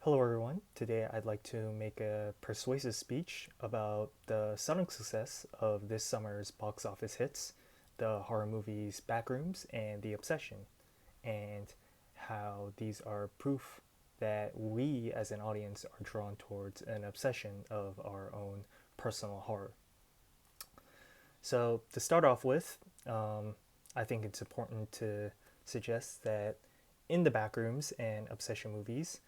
Hello, everyone. Today, I'd like to make a persuasive speech about the sudden success of this summer's box office hits, the horror movies Backrooms and The Obsession, and how these are proof that we as an audience are drawn towards an obsession of our own personal horror. So, to start off with, I think it's important to suggest that in the Backrooms and Obsession movies,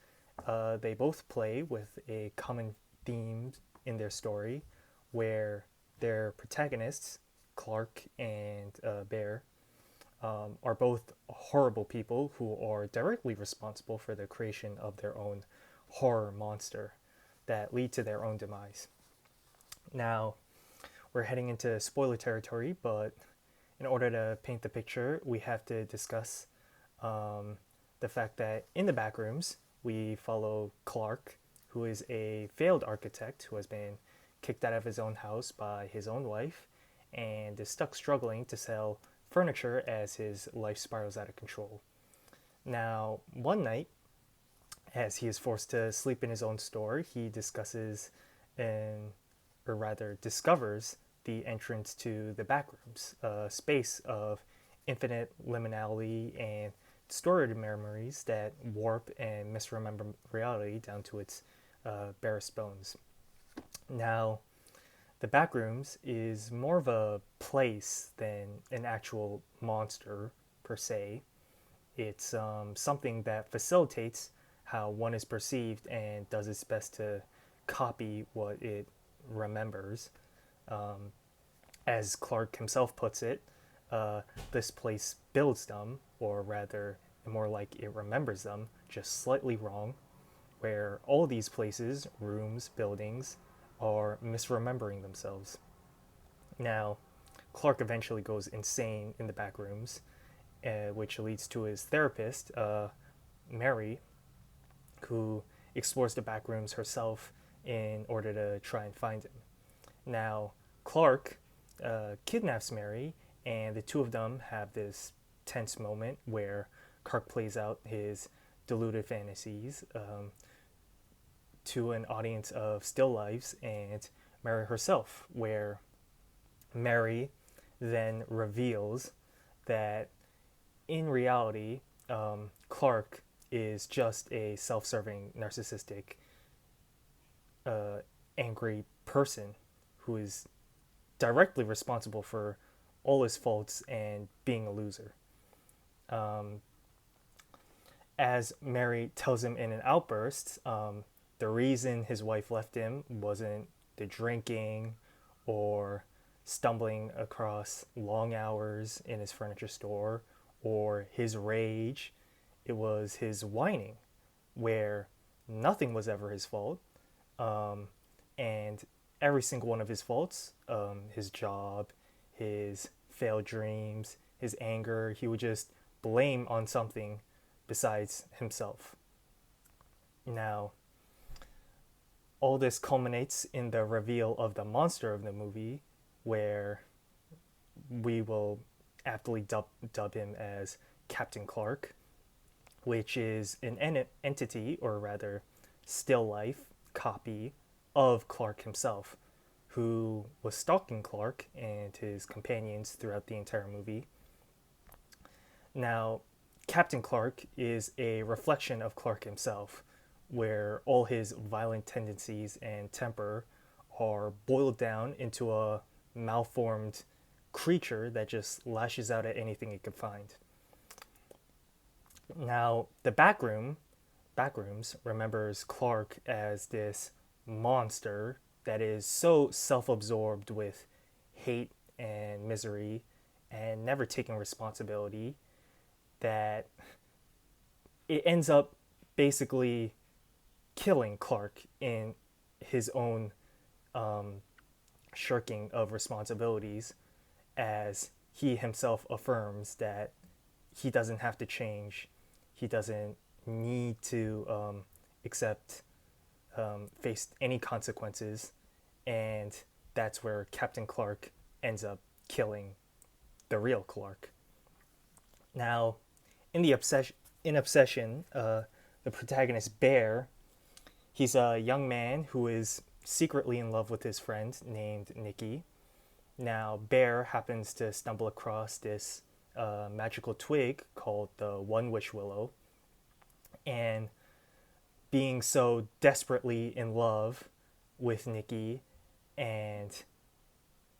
they both play with a common theme in their story where their protagonists, Clark and Bear, are both horrible people who are directly responsible for the creation of their own horror monster that lead to their own demise. Now, we're heading into spoiler territory, but in order to paint the picture, we have to discuss um, the fact that in the Backrooms, we follow Clark, who is a failed architect who has been kicked out of his own house by his own wife and is stuck struggling to sell furniture as his life spirals out of control. Now, one night, as he is forced to sleep in his own store, he discusses and, or rather, discovers the entrance to the backrooms, a space of infinite liminality and stored memories that warp and misremember reality down to its barest bones. Now, the backrooms is more of a place than an actual monster per se. It's something that facilitates how one is perceived and does its best to copy what it remembers. Um, as Clark himself puts it, this place builds them, or rather, more like it remembers them, just slightly wrong, where all these places, rooms, buildings, are misremembering themselves. Now, Clark eventually goes insane in the back rooms, which leads to his therapist, Mary, who explores the back rooms herself in order to try and find him. Now, Clark kidnaps Mary, and the two of them have this tense moment where Clark plays out his deluded fantasies to an audience of still lifes and Mary herself, where Mary then reveals that in reality, Clark is just a self serving, narcissistic, uh, angry person who is directly responsible for all his faults and being a loser. Um, as Mary tells him in an outburst, the reason his wife left him wasn't the drinking or stumbling across long hours in his furniture store or his rage. It was his whining, where nothing was ever his fault. Um, and every single one of his faults, his job, his failed dreams, his anger, he would just blame on something besides himself. Now, all this culminates in the reveal of the monster of the movie, where we will aptly dub him as Captain Clark, which is an entity, or rather, still life copy of Clark himself, who was stalking Clark and his companions throughout the entire movie. Now, Captain Clark is a reflection of Clark himself, where all his violent tendencies and temper are boiled down into a malformed creature that just lashes out at anything it can find. Now, the backrooms remembers Clark as this monster that is so self-absorbed with hate and misery and never taking responsibility that it ends up basically killing Clark in his own um, shirking of responsibilities, as he himself affirms that he doesn't have to change, he doesn't need to accept, face any consequences, and that's where Captain Clark ends up killing the real Clark. Now, in the obsession, the protagonist Bear He's a young man who is secretly in love with his friend named Nikki. Now, Bear happens to stumble across this magical twig called the One Wish Willow, and being so desperately in love with Nikki, and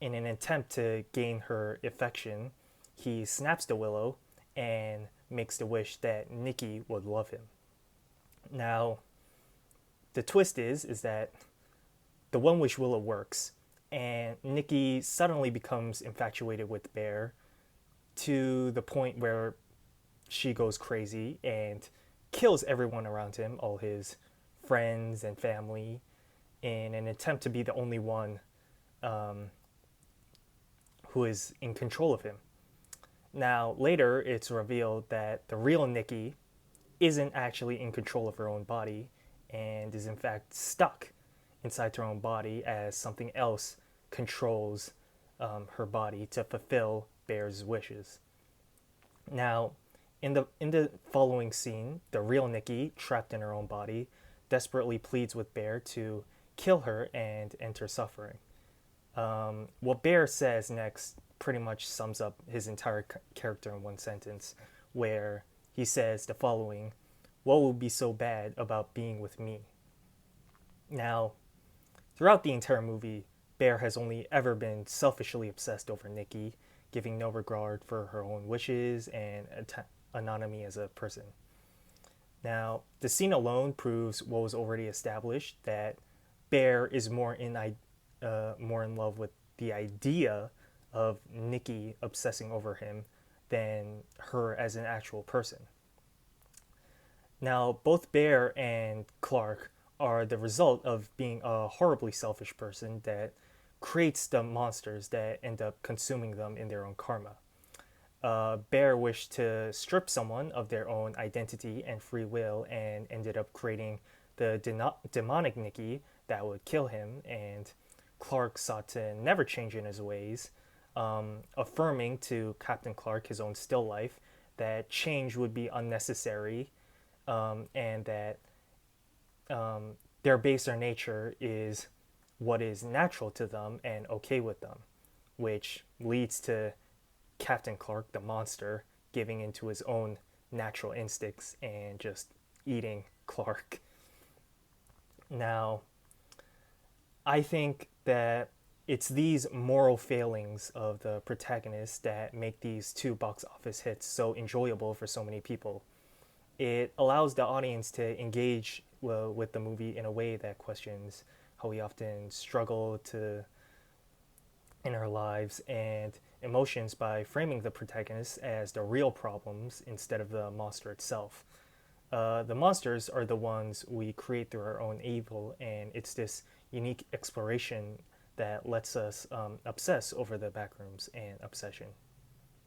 in an attempt to gain her affection, he snaps the willow and makes the wish that Nikki would love him. Now, the twist is that the One Wish Willow works, and Nikki suddenly becomes infatuated with Bear to the point where she goes crazy and kills everyone around him, all his friends and family, in an attempt to be the only one who is in control of him. Now, later, it's revealed that the real Nikki isn't actually in control of her own body and is in fact stuck inside her own body as something else controls her body to fulfill Bear's wishes. Now, in the following scene, the real Nikki, trapped in her own body, desperately pleads with Bear to kill her and end her suffering. What Bear says next pretty much sums up his entire character in one sentence, where he says the following: "What would be so bad about being with me?" Now, throughout the entire movie, Bear has only ever been selfishly obsessed over Nikki, giving no regard for her own wishes and autonomy as a person. Now, the scene alone proves what was already established, that Bear is more in love with the idea of Nikki obsessing over him than her as an actual person. Now, both Bear and Clark are the result of being a horribly selfish person that creates the monsters that end up consuming them in their own karma. Bear wished to strip someone of their own identity and free will and ended up creating the demonic Nikki that would kill him, and Clark sought to never change in his ways, affirming to Captain Clark, his own still life, that change would be unnecessary, and that their baser nature is what is natural to them and okay with them, which leads to Captain Clark, the monster, giving into his own natural instincts and just eating Clark. Now, I think that it's these moral failings of the protagonist that make these two box office hits so enjoyable for so many people. It allows the audience to engage with the movie in a way that questions how we often struggle to in our lives and emotions by framing the protagonists as the real problems instead of the monster itself. The monsters are the ones we create through our own evil, and it's this unique exploration that lets us obsess over the backrooms and obsession.